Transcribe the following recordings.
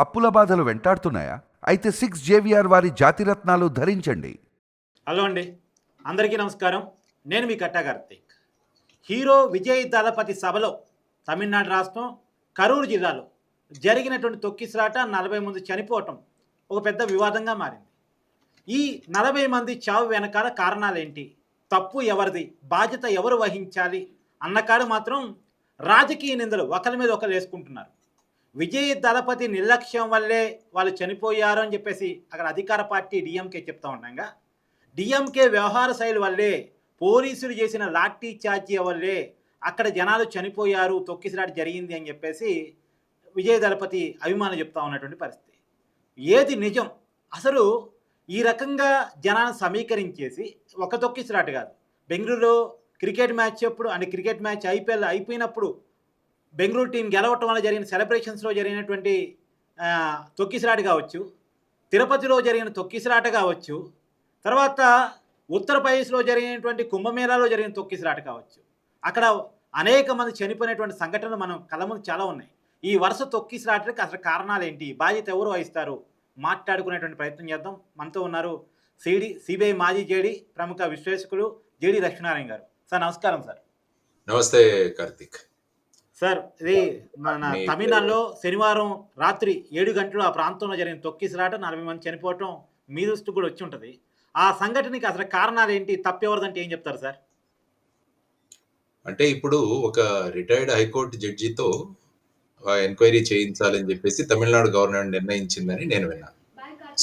అప్పుల బాధలు వెంటాడుతున్నాయా? అయితే 6 జేవిఆర్ వారి జాతిరత్నాలు ధరించండి. హలో అండి, అందరికీ నమస్కారం. నేను మీ కట్టా కార్తీక్. హీరో విజయ్ దళపతి సభలో తమిళనాడు రాష్ట్రం కరూరు జిల్లాలో జరిగినటువంటి తొక్కిసలాట 40 మంది చనిపోవటం ఒక పెద్ద వివాదంగా మారింది. ఈ 40 మంది చావు వెనకాల కారణాలేంటి, తప్పు ఎవరిది, బాధ్యత ఎవరు వహించాలి అన్నకాడు మాత్రం రాజకీయ నిందలు ఒకరి మీద ఒకరు వేసుకుంటున్నారు. విజయ్ దళపతి నిర్లక్ష్యం వల్లే వాళ్ళు చనిపోయారు అని చెప్పేసి అక్కడ అధికార పార్టీ డిఎంకే చెప్తా ఉండగా, డిఎంకే వ్యవహార శైలి వల్లే, పోలీసులు చేసిన లాఠీ చార్జీ వల్లే అక్కడ జనాలు చనిపోయారు, తొక్కిసలాట జరిగింది అని చెప్పేసి విజయ్ దళపతి అభిమానులు చెప్తా ఉన్నటువంటి పరిస్థితి. ఏది నిజం? అసలు ఈ రకంగా జనాన్ని సమీకరించేసి ఒక తొక్కిసలాట కాదు, బెంగళూరులో క్రికెట్ మ్యాచ్ అప్పుడు అంటే క్రికెట్ మ్యాచ్ ఐపీఎల్ అయిపోయినప్పుడు బెంగళూరు టీం గెలవటం వల్ల జరిగిన సెలబ్రేషన్స్లో జరిగినటువంటి తొక్కిసలాట కావచ్చు, తిరుపతిలో జరిగిన తొక్కిసలాట కావచ్చు, తర్వాత ఉత్తరప్రదేశ్లో జరిగినటువంటి కుంభమేళాలో జరిగిన తొక్కిసలాట కావచ్చు, అక్కడ అనేక మంది చనిపోయినటువంటి సంఘటనలు మనం కళ్ళ ముందు చాలా ఉన్నాయి. ఈ వరుస తొక్కిసలాటకి అసలు కారణాలు ఏంటి, బాధ్యత ఎవరు వహిస్తారు, మాట్లాడుకునేటువంటి ప్రయత్నం చేద్దాం. మనతో ఉన్నారు సిబిఐ మాజీ జేడీ, ప్రముఖ విశ్లేషకులు జేడీ లక్ష్మీనారాయణ గారు. సార్ నమస్కారం. సార్ నమస్తే కార్తీక్. సార్, ఇది మన తమిళనాడులో శనివారం రాత్రి 7 గంటలు ఆ ప్రాంతంలో జరిగిన తొక్కిసలాట 40 మంది చనిపోవటం మీ దృష్టి కూడా వచ్చి ఉంటుంది. ఆ సంఘటనకి అసలు కారణాలు ఏంటి, తప్పెవరిదంటే ఏం చెప్తారు సార్? అంటే ఇప్పుడు ఒక రిటైర్డ్ హైకోర్టు జడ్జితో ఎంక్వైరీ చేయించాలని చెప్పేసి తమిళనాడు గవర్నమెంట్ నిర్ణయించిందని నేను విన్నాను.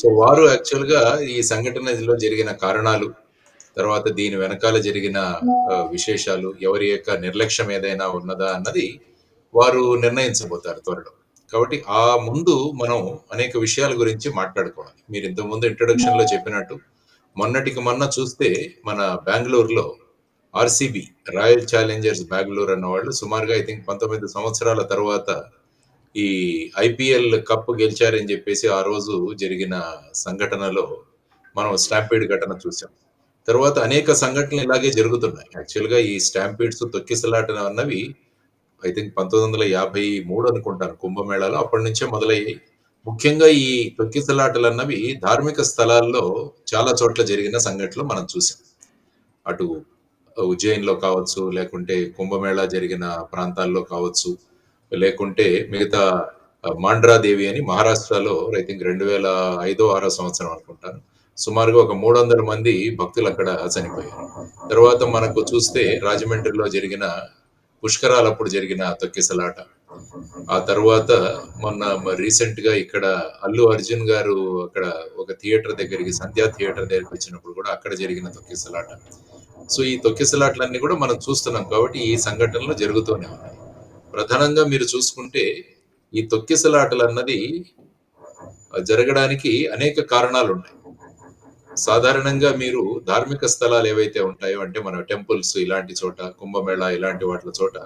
సో వారు యాక్చువల్గా ఈ సంఘటనలో జరిగిన కారణాలు, తర్వాత దీని వెనకాల జరిగిన విశేషాలు, ఎవరి యొక్క నిర్లక్ష్యం ఏదైనా ఉన్నదా అన్నది వారు నిర్ణయించబోతారు త్వరలో. కాబట్టి ఆ ముందు మనం అనేక విషయాల గురించి మాట్లాడుకోవాలి. మీరు ఇంతకుముందు ఇంట్రొడక్షన్లో చెప్పినట్టు మొన్నటికి మొన్న చూస్తే మన బెంగళూరులో ఆర్సీబీ, రాయల్ ఛాలెంజర్స్ బెంగళూరు అన్నవాళ్ళు సుమారుగా ఐ థింక్ 19 సంవత్సరాల తర్వాత ఈ ఐపీఎల్ కప్ గెలిచారని చెప్పేసి ఆ రోజు జరిగిన సంఘటనలో మనం స్టాంపీడ్ ఘటన చూసాం. తర్వాత అనేక సంఘటనలు ఇలాగే జరుగుతున్నాయి. యాక్చువల్గా ఈ స్టాంపీడ్స్, తొక్కిసలాట అన్నవి ఐ థింక్ 1953 అనుకుంటాను కుంభమేళాలో, అప్పటి నుంచే మొదలయ్యాయి. ముఖ్యంగా ఈ తొక్కిసలాటలు అన్నవి ధార్మిక స్థలాల్లో చాలా చోట్ల జరిగిన సంఘటనలు మనం చూసాం. అటు ఉజ్జయిన్లో కావచ్చు, లేకుంటే కుంభమేళా జరిగిన ప్రాంతాల్లో కావచ్చు, లేకుంటే మిగతా మాండ్రాదేవి అని మహారాష్ట్రలో ఐ థింక్ 2005-06 సంవత్సరం అనుకుంటాను, సుమారుగా ఒక 300 మంది భక్తులు అక్కడ చనిపోయారు. తర్వాత మనకు చూస్తే రాజమండ్రిలో జరిగిన పుష్కరాలప్పుడు జరిగిన తొక్కిసలాట, ఆ తర్వాత మొన్న రీసెంట్ గా ఇక్కడ అల్లు అర్జున్ గారు అక్కడ ఒక థియేటర్ దగ్గరికి, సంధ్యా థియేటర్ దగ్గరికి వచ్చినప్పుడు కూడా అక్కడ జరిగిన తొక్కిసలాట. సో ఈ తొక్కిసలాట్లన్నీ కూడా మనం చూస్తున్నాం. కాబట్టి ఈ సంఘటనలు జరుగుతూనే ఉన్నాయి. ప్రధానంగా మీరు చూసుకుంటే ఈ తొక్కిసలాటలు అన్నది జరగడానికి అనేక కారణాలు ఉన్నాయి. సాధారణంగా మీరు ధార్మిక స్థలాలు ఏవైతే ఉంటాయో, అంటే మన టెంపుల్స్ ఇలాంటి చోట, కుంభమేళా ఇలాంటి వాటి చోట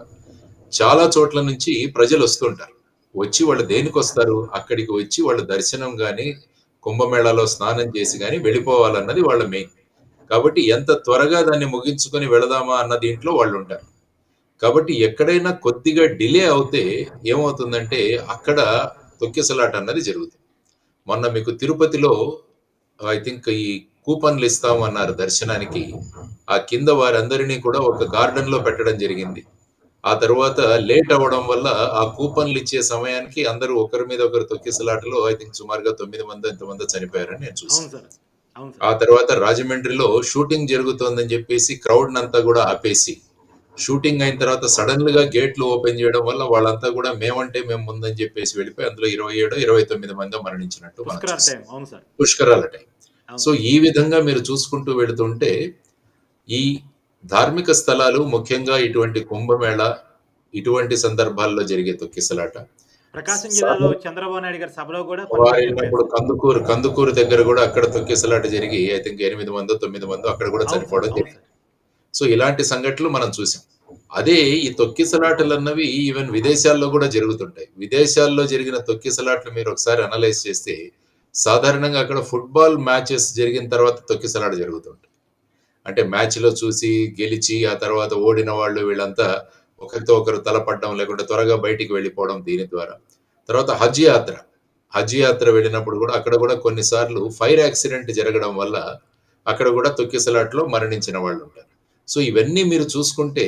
చాలా చోట్ల నుంచి ప్రజలు వస్తుంటారు. వచ్చి వాళ్ళు దేనికి వస్తారు, అక్కడికి వచ్చి వాళ్ళ దర్శనం కానీ కుంభమేళాలో స్నానం చేసి కానీ వెళ్ళిపోవాలన్నది వాళ్ళ మెయిన్. కాబట్టి ఎంత త్వరగా దాన్ని ముగించుకొని వెళదామా అన్న దీంట్లో వాళ్ళు ఉంటారు. కాబట్టి ఎక్కడైనా కొద్దిగా డిలే అవుతే ఏమవుతుందంటే అక్కడ తొక్కిసలాట అన్నది జరుగుతుంది. మొన్న మీకు తిరుపతిలో ఐ థింక్ ఈ కూపన్లు ఇస్తామన్నారు దర్శనానికి. ఆ కింద వారందరినీ కూడా ఒక గార్డెన్ లో పెట్టడం జరిగింది. ఆ తర్వాత లేట్ అవ్వడం వల్ల ఆ కూపన్లు ఇచ్చే సమయానికి అందరూ ఒకరి మీద ఒకరు తొక్కిసలాటలో ఐ థింక్ సుమారుగా 9 మంది ఎంతమంది చనిపోయారని నేను చూసాను. ఆ తర్వాత రాజమండ్రిలో షూటింగ్ జరుగుతోందని చెప్పేసి క్రౌడ్ అంతా కూడా ఆపేసి, షూటింగ్ అయిన తర్వాత సడన్ గా గేట్లు ఓపెన్ చేయడం వల్ల వాళ్ళంతా కూడా మేమంటే మేము ముందని చెప్పేసి వెళ్ళిపోయి అందులో 27-29 మంది మరణించినట్టు పుష్కరాల టైం. సో ఈ విధంగా మీరు చూసుకుంటూ వెళుతుంటే ఈ ధార్మిక స్థలాలు, ముఖ్యంగా ఇటువంటి కుంభమేళ ఇటువంటి సందర్భాల్లో జరిగే తొక్కిసలాట, ప్రకాశం జిల్లాలో చంద్రబాబు నాయుడు గారి సభలో కూడా కందుకూరు దగ్గర కూడా అక్కడ తొక్కిసలాట జరిగి ఐ థింక్ 8 మందో 9 మందో అక్కడ కూడా చనిపోవడం జరిగింది. సో ఇలాంటి సంఘటనలు మనం చూసాం. అదే ఈ తొక్కిసలాటలు అన్నవి ఈవెన్ విదేశాల్లో కూడా జరుగుతుంటాయి. విదేశాల్లో జరిగిన తొక్కిసలాట్లు మీరు ఒకసారి అనలైజ్ చేస్తే సాధారణంగా అక్కడ ఫుట్బాల్ మ్యాచెస్ జరిగిన తర్వాత తొక్కిసలాట జరుగుతుంటాయి. అంటే మ్యాచ్ లో చూసి గెలిచి ఆ తర్వాత ఓడిన వాళ్ళు వీళ్ళంతా ఒకరితో ఒకరు తలపడడం, లేకుంటే త్వరగా బయటికి వెళ్ళిపోవడం దీని ద్వారా. తర్వాత హజ్ యాత్ర, హజ్ యాత్ర వెళ్ళినప్పుడు కూడా అక్కడ కూడా కొన్నిసార్లు ఫైర్ యాక్సిడెంట్ జరగడం వల్ల అక్కడ కూడా తొక్కిసలాట్లో మరణించిన వాళ్ళు ఉంటారు. సో ఇవన్నీ మీరు చూసుకుంటే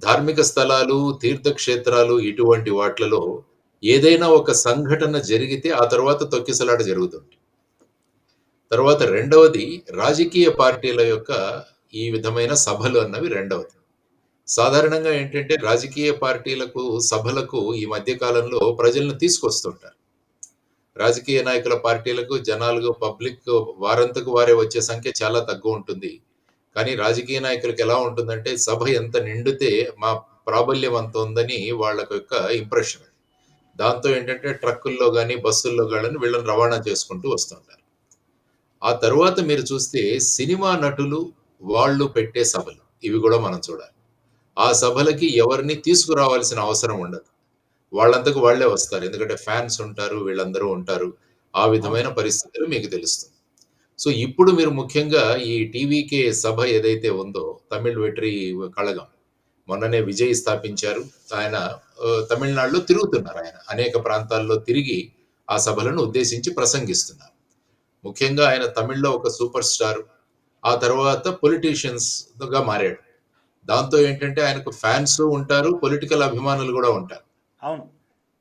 ధార్మిక స్థలాలు, తీర్థక్షేత్రాలు ఇటువంటి వాట్లలో ఏదైనా ఒక సంఘటన జరిగితే ఆ తర్వాత తొక్కిసలాట జరుగుతుంది. తర్వాత రెండవది రాజకీయ పార్టీల యొక్క ఈ విధమైన సభలు అన్నవి రెండవది. సాధారణంగా ఏంటంటే రాజకీయ పార్టీలకు సభలకు ఈ మధ్య కాలంలో ప్రజలను తీసుకొస్తుంటారు. రాజకీయ నాయకుల పార్టీలకు జనాలు పబ్లిక్ వారంతకు వారే వచ్చే సంఖ్య చాలా తక్కువ ఉంటుంది. కానీ రాజకీయ నాయకులకు ఎలా ఉంటుందంటే సభ ఎంత నిండితే మా ప్రాబల్యం అంత ఉందని వాళ్ళ యొక్క ఇంప్రెషన్. దాంతో ఏంటంటే ట్రక్కుల్లో కానీ బస్సుల్లో కానీ వీళ్ళని రవాణా చేసుకుంటూ వస్తుంటారు. ఆ తర్వాత మీరు చూస్తే సినిమా నటులు వాళ్ళు పెట్టే సభలు ఇవి కూడా మనం చూడాలి. ఆ సభలకి ఎవరిని తీసుకురావాల్సిన అవసరం ఉండదు. వాళ్ళంతకు వాళ్ళే వస్తారు. ఎందుకంటే ఫ్యాన్స్ ఉంటారు, వీళ్ళందరూ ఉంటారు. ఆ విధమైన పరిస్థితులు మీకు తెలుస్తుంది. సో ఇప్పుడు మీరు ముఖ్యంగా ఈ టీవీకే సభ ఏదైతే ఉందో తమిళ్ వెట్రి కళగం మొన్ననే విజయ్ స్థాపించారు. ఆయన తమిళనాడులో తిరుగుతున్నారు. ఆయన అనేక ప్రాంతాల్లో తిరిగి ఆ సభలను ఉద్దేశించి ప్రసంగిస్తున్నారు. ముఖ్యంగా ఆయన తమిళ్లో ఒక సూపర్ స్టార్. ఆ తర్వాత పొలిటీషియన్స్ గా మారాడు. దాంతో ఏంటంటే ఆయనకు ఫ్యాన్స్ ఉంటారు, పొలిటికల్ అభిమానులు కూడా ఉంటారు. అవును.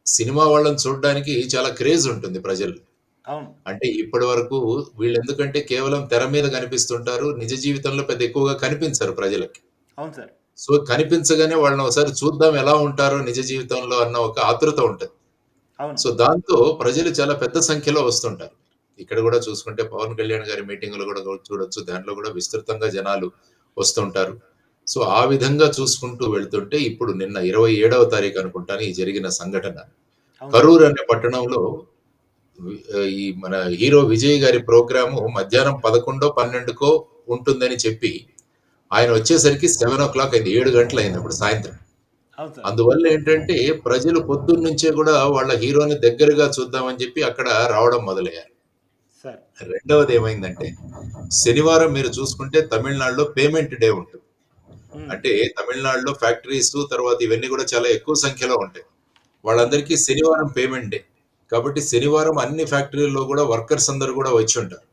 సినిమా వాళ్ళని చూడడానికి చాలా క్రేజ్ ఉంటుంది ప్రజలు. అవును. అంటే ఇప్పటి వరకు వీళ్ళు ఎందుకంటే కేవలం తెర మీద కనిపిస్తుంటారు, నిజ జీవితంలో పెద్ద ఎక్కువగా కనిపించరు ప్రజలకి. అవును సార్. సో కనిపించగానే వాళ్ళని ఒకసారి చూద్దాం ఎలా ఉంటారో నిజ జీవితంలో అన్న ఒక ఆతృత ఉంటుంది. అవును. సో దాంతో ప్రజలు చాలా పెద్ద సంఖ్యలో వస్తుంటారు. ఇక్కడ కూడా చూసుకుంటే పవన్ కళ్యాణ్ గారి మీటింగులు కూడా చూడొచ్చు. దాంట్లో కూడా విస్తృతంగా జనాలు వస్తుంటారు. సో ఆ విధంగా చూసుకుంటూ వెళ్తుంటే ఇప్పుడు నిన్న 27వ తారీఖు అనుకుంటాను ఈ జరిగిన సంఘటన. అవును. కరూర్ అనే పట్టణంలో ఈ మన హీరో విజయ్ గారి ప్రోగ్రాము మధ్యాహ్నం 11, 12కో ఉంటుందని చెప్పి ఆయన వచ్చేసరికి 7:00 అయింది. 7 గంటలు అయింది అప్పుడు సాయంత్రం. అవును సార్. అందువల్ల ఏంటంటే ప్రజలు పొద్దున్న నుంచే కూడా వాళ్ళ హీరోని దగ్గరగా చూద్దామని చెప్పి అక్కడ రావడం మొదలయ్యారు. సార్. రెండవది ఏమైందంటే శనివారం మీరు చూసుకుంటే తమిళనాడులో పేమెంట్ డే ఉంటుంది. ఉమ్. అంటే తమిళనాడులో ఫ్యాక్టరీస్ తర్వాత ఇవన్నీ కూడా చాలా ఎక్కువ సంఖ్యలో ఉంటాయి. వాళ్ళందరికీ శనివారం పేమెంట్ డే. కాబట్టి శనివారం అన్ని ఫ్యాక్టరీల్లో కూడా వర్కర్స్ అందరూ కూడా వచ్చి ఉంటారు.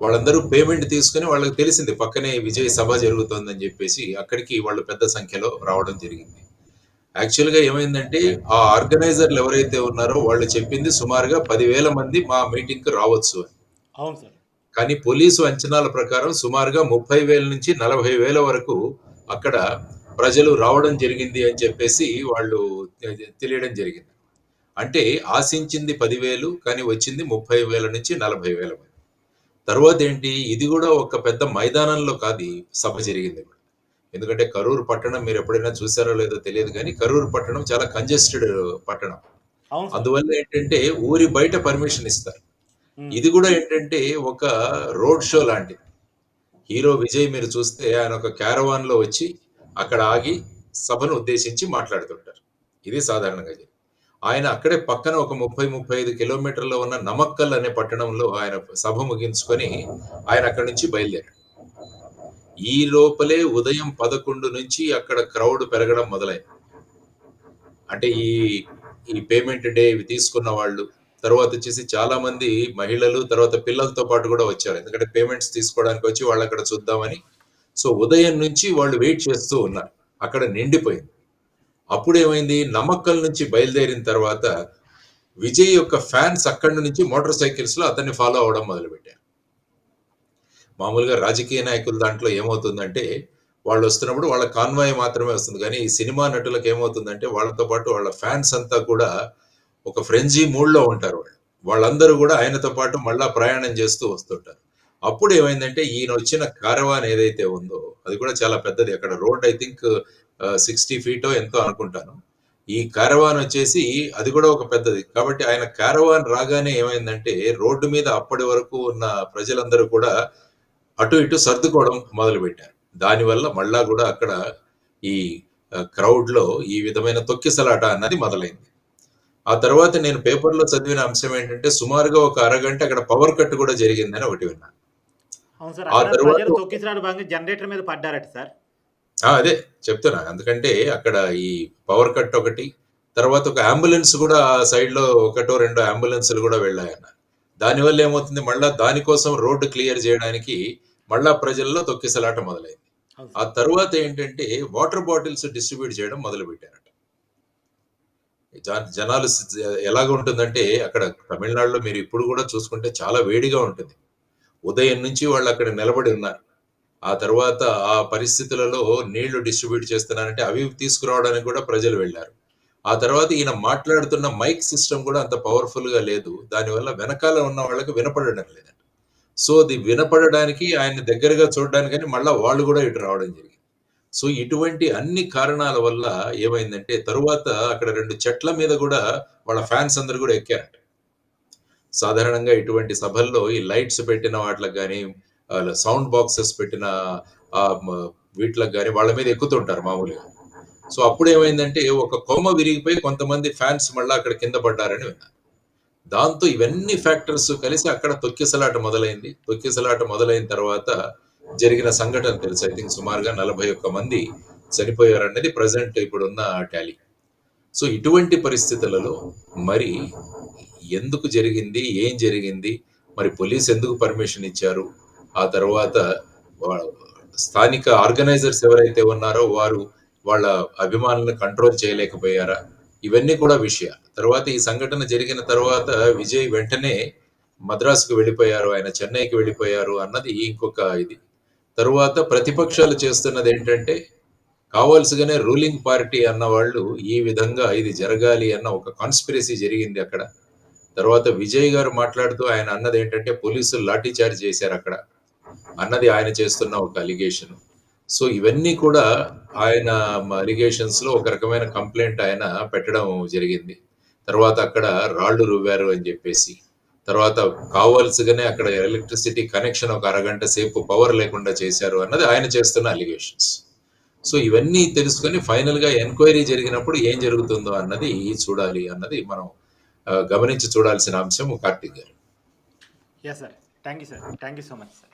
వాళ్ళందరూ పేమెంట్ తీసుకుని వాళ్ళకి తెలిసింది పక్కనే విజయ్ సభ జరుగుతుందని చెప్పేసి అక్కడికి వాళ్ళు పెద్ద సంఖ్యలో రావడం జరిగింది. యాక్చువల్గా ఏమైందంటే ఆ ఆర్గనైజర్లు ఎవరైతే ఉన్నారో వాళ్ళు చెప్పింది సుమారుగా 10,000 మంది మా మీటింగ్కి రావచ్చు అని. అవును సార్. కానీ పోలీసు అంచనాల ప్రకారం సుమారుగా 30,000 నుంచి 40,000 వరకు అక్కడ ప్రజలు రావడం జరిగింది అని చెప్పేసి వాళ్ళు తెలియడం జరిగింది. అంటే ఆశించింది 10,000 కానీ వచ్చింది 30,000 నుంచి 40,000 మంది. తర్వాత ఏంటి ఇది కూడా ఒక పెద్ద మైదానంలో కాదు ఈ సభ జరిగింది. ఎందుకంటే కరూర్ పట్టణం మీరు ఎప్పుడైనా చూసారో లేదో తెలియదు కానీ కరూర్ పట్టణం చాలా కంజెస్టెడ్ పట్టణం. అవును సార్. అందువల్ల ఏంటంటే ఊరి బయట పర్మిషన్ ఇస్తారు. ఉమ్. ఇది కూడా ఏంటంటే ఒక రోడ్ షో లాంటిది. హీరో విజయ్ మీరు చూస్తే ఆయన ఒక క్యారవాన్ లో వచ్చి అక్కడ ఆగి సభను ఉద్దేశించి మాట్లాడుతుంటారు. ఇది సాధారణంగా జరిగింది. ఆయన అక్కడే పక్కన ఒక 30-35 కిలోమీటర్లో ఉన్న నమక్కల్ అనే పట్టణంలో ఆయన సభ ముగించుకొని ఆయన అక్కడి నుంచి బయలుదేరాడు. ఈ లోపలే ఉదయం 11 నుంచి అక్కడ క్రౌడ్ పెరగడం మొదలైంది. అంటే ఈ ఈ పేమెంట్ డే ఇవి తీసుకున్న వాళ్ళు తర్వాత వచ్చేసి చాలా మంది మహిళలు తర్వాత పిల్లలతో పాటు కూడా వచ్చారు. ఎందుకంటే పేమెంట్స్ తీసుకోవడానికి వచ్చి వాళ్ళు అక్కడ చూద్దామని. సో ఉదయం నుంచి వాళ్ళు వెయిట్ చేస్తూ ఉన్నారు. అక్కడ నిండిపోయింది. అప్పుడు ఏమైంది నమక్కల్ నుంచి బయలుదేరిన తర్వాత విజయ్ యొక్క ఫ్యాన్స్ అక్కడి నుంచి మోటార్ సైకిల్స్ లో అతన్ని ఫాలో అవడం మొదలుపెట్టారు. మామూలుగా రాజకీయ నాయకుల దాంట్లో ఏమవుతుందంటే వాళ్ళు వస్తున్నప్పుడు వాళ్ళ కాన్వాయ్ మాత్రమే వస్తుంది. కానీ ఈ సినిమా నటులకు ఏమవుతుందంటే వాళ్ళతో పాటు వాళ్ళ ఫ్యాన్స్ అంతా కూడా ఒక ఫ్రెంజీ మూడ్ లో ఉంటారు. వాళ్ళందరూ కూడా ఆయనతో పాటు మళ్ళా ప్రయాణం చేస్తూ వస్తుంటారు. అప్పుడు ఏమైందంటే ఈయన వచ్చిన కారవాన్ ఏదైతే ఉందో అది కూడా చాలా పెద్దది. అక్కడ రోడ్ ఐ థింక్ 60 ఫీటో ఎంతో అనుకుంటాను. ఈ కారవాన్ వచ్చేసి అది కూడా ఒక పెద్దది. కాబట్టి ఆయన కారవాన్ రాగానే ఏమైందంటే రోడ్డు మీద అప్పటి వరకు ఉన్న ప్రజలందరూ కూడా అటు ఇటు సర్దుకోవడం మొదలు పెట్టారు. దానివల్ల మళ్ళా కూడా అక్కడ ఈ క్రౌడ్ లో ఈ విధమైన తొక్కిసలాట అన్నది మొదలైంది. ఆ తర్వాత నేను పేపర్లో చదివిన అంశం ఏంటంటే సుమారుగా ఒక అరగంట అక్కడ పవర్ కట్ కూడా జరిగిందని ఒకటి విన్నాను. అవును సార్. ఆ అక్కడ తర్వాత ప్రజలు తొక్కిసలాట భాగంగా జనరేటర్ మీద పడ్డారట సార్. అదే చెప్తున్నా. ఎందుకంటే అక్కడ ఈ పవర్ కట్ ఒకటి తర్వాత ఒక అంబులెన్స్ కూడా సైడ్లో ఒకటో రెండో అంబులెన్స్లు కూడా వెళ్ళాయన్న. దానివల్ల ఏమవుతుంది, మళ్ళా దానికోసం రోడ్డు క్లియర్ చేయడానికి మళ్ళా ప్రజల్లో తొక్కిసలాట మొదలైంది. ఆ తర్వాత ఏంటంటే వాటర్ బాటిల్స్ డిస్ట్రిబ్యూట్ చేయడం మొదలు పెట్టారట. జనాలు ఎలాగ ఉంటుందంటే అక్కడ తమిళనాడులో మీరు ఇప్పుడు కూడా చూసుకుంటే చాలా వేడిగా ఉంటుంది. ఉదయం నుంచి వాళ్ళు అక్కడ నిలబడి ఉన్నారు. ఆ తర్వాత ఆ పరిస్థితులలో నీళ్లు డిస్ట్రిబ్యూట్ చేస్తున్నారంటే అవి తీసుకురావడానికి కూడా ప్రజలు వెళ్ళారు. ఆ తర్వాత ఈయన మాట్లాడుతున్న మైక్ సిస్టమ్ కూడా అంత పవర్ఫుల్ గా లేదు. దానివల్ల వెనకాల ఉన్న వాళ్ళకి వినపడడం లేదండి. సో అది వినపడడానికి ఆయన దగ్గరగా చూడడానికని మళ్ళా వాళ్ళు కూడా ఇటు రావడం జరిగింది. సో ఇటువంటి అన్ని కారణాల వల్ల ఏమైందంటే తరువాత అక్కడ 2 చెట్ల మీద కూడా వాళ్ళ ఫ్యాన్స్ అందరూ కూడా ఎక్కారంట. సాధారణంగా ఇటువంటి సభల్లో ఈ లైట్స్ పెట్టిన వాటికి కానీ సౌండ్ బాక్సెస్ పెట్టిన వీటికి కానీ వాళ్ళ మీద ఎక్కుతుంటారు మామూలుగా. సో అప్పుడు ఏమైందంటే ఒక కొమ్మ విరిగిపోయి కొంతమంది ఫ్యాన్స్ మళ్ళీ అక్కడ కింద పడ్డారని విన్నారు. దాంతో ఇవన్నీ ఫ్యాక్టర్స్ కలిసి అక్కడ తొక్కిసలాట మొదలైంది. తొక్కిసలాట మొదలైన తర్వాత జరిగిన సంఘటన తెలుసు. ఐ థింక్ సుమారుగా 41 మంది చనిపోయారన్నది ప్రజెంట్ ఇప్పుడున్న టాలీ. సో ఇటువంటి పరిస్థితులలో మరి ఎందుకు జరిగింది, ఏం జరిగింది, మరి పోలీస్ ఎందుకు పర్మిషన్ ఇచ్చారు, ఆ తర్వాత స్థానిక ఆర్గనైజర్స్ ఎవరైతే ఉన్నారో వారు వాళ్ళ అభిమానులను కంట్రోల్ చేయలేకపోయారా, ఇవన్నీ కూడా విషయాలు. తర్వాత ఈ సంఘటన జరిగిన తర్వాత విజయ్ వెంటనే మద్రాసుకు వెళ్ళిపోయారు, ఆయన చెన్నైకి వెళ్ళిపోయారు అన్నది ఇంకొక ఇది. తరువాత ప్రతిపక్షాలు చేస్తున్నది ఏంటంటే కావాల్సిగానే రూలింగ్ పార్టీ అన్న వాళ్ళు ఈ విధంగా ఇది జరగాలి అన్న ఒక కాన్స్పిరసీ జరిగింది అక్కడ. తర్వాత విజయ్ గారు మాట్లాడుతూ ఆయన అన్నది ఏంటంటే పోలీసులు లాఠీ చార్జ్ చేశారు అక్కడ అన్నది ఆయన చేస్తున్న ఒక అలిగేషన్. సో ఇవన్నీ కూడా ఆయన అలిగేషన్స్ లో ఒక రకమైన కంప్లైంట్ ఆయన పెట్టడం జరిగింది. తర్వాత అక్కడ రాళ్లు రువ్వారు అని చెప్పేసి, తర్వాత కావాల్సిగానే అక్కడ ఎలక్ట్రిసిటీ కనెక్షన్ ఒక అరగంట సేపు పవర్ లేకుండా చేశారు అన్నది ఆయన చేస్తున్న అలిగేషన్స్. సో ఇవన్నీ తెలుసుకొని ఫైనల్ గా ఎంక్వైరీ జరిగినప్పుడు ఏం జరుగుతుందో అన్నది చూడాలి అన్నది మనం గమనించి చూడాల్సిన అంశం. కార్తీక్ గారు. Yes sir, thank you sir, thank you so much sir.